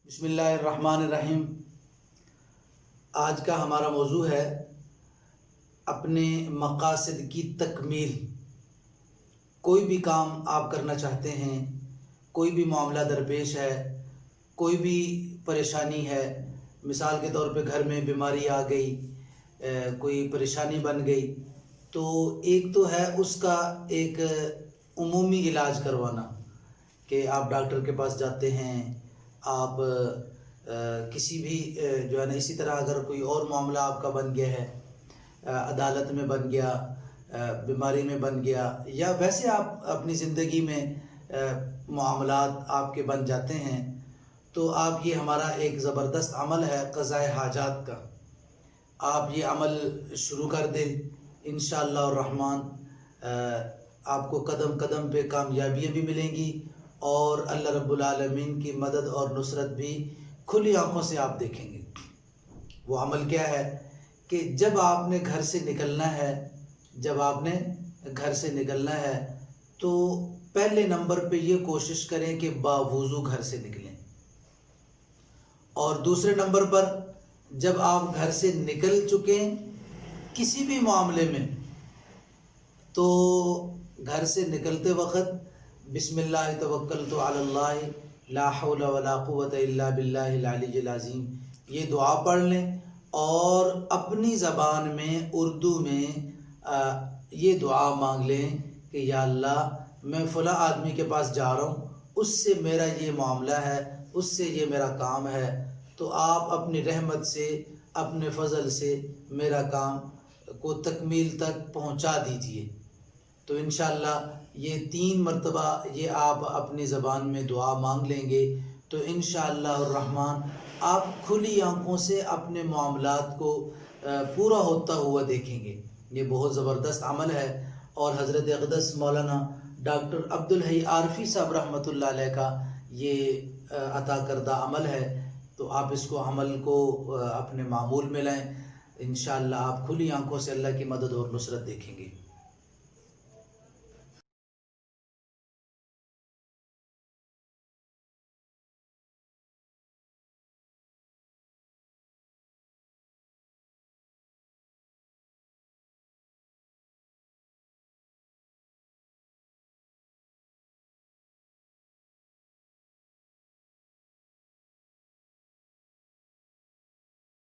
بسم اللہ الرحمن الرحیم۔ آج کا ہمارا موضوع ہے اپنے مقاصد کی تکمیل۔ کوئی بھی کام آپ کرنا چاہتے ہیں، کوئی بھی معاملہ درپیش ہے، کوئی بھی پریشانی ہے، مثال کے طور پہ گھر میں بیماری آ گئی، کوئی پریشانی بن گئی، تو ایک تو ہے اس کا ایک عمومی علاج کروانا کہ آپ ڈاکٹر کے پاس جاتے ہیں، آپ کسی بھی جو ہے نا، اسی طرح اگر کوئی اور معاملہ آپ کا بن گیا ہے، عدالت میں بن گیا، بیماری میں بن گیا، یا ویسے آپ اپنی زندگی میں معاملات آپ کے بن جاتے ہیں، تو آپ یہ ہمارا ایک زبردست عمل ہے قضاء حاجات کا، آپ یہ عمل شروع کر دیں انشاءاللہ الرحمن۔ آپ کو قدم قدم پہ کامیابیاں بھی ملیں گی اور اللہ رب العالمین کی مدد اور نصرت بھی کھلی آنکھوں سے آپ دیکھیں گے۔ وہ عمل کیا ہے کہ جب آپ نے گھر سے نکلنا ہے تو پہلے نمبر پہ یہ کوشش کریں کہ باوضو گھر سے نکلیں، اور دوسرے نمبر پر جب آپ گھر سے نکل چکیں کسی بھی معاملے میں، تو گھر سے نکلتے وقت بسم اللہ توکلت علی اللہ لا حول ولا قوت الا باللہ العلی العظیم یہ دعا پڑھ لیں، اور اپنی زبان میں اردو میں یہ دعا مانگ لیں کہ یا اللہ میں فلاں آدمی کے پاس جا رہا ہوں، اس سے میرا یہ معاملہ ہے، اس سے یہ میرا کام ہے، تو آپ اپنی رحمت سے، اپنے فضل سے میرا کام کو تکمیل تک پہنچا دیجئے۔ تو انشاءاللہ یہ 3 مرتبہ یہ آپ اپنی زبان میں دعا مانگ لیں گے تو انشاءاللہ الرحمن آپ کھلی آنکھوں سے اپنے معاملات کو پورا ہوتا ہوا دیکھیں گے۔ یہ بہت زبردست عمل ہے، اور حضرت اقدس مولانا ڈاکٹر عبدالحی عارفی صاحب رحمۃ اللہ علیہ کا یہ عطا کردہ عمل ہے، تو آپ اس کو عمل کو اپنے معمول میں لائیں، انشاءاللہ آپ کھلی آنکھوں سے اللہ کی مدد اور نصرت دیکھیں گے۔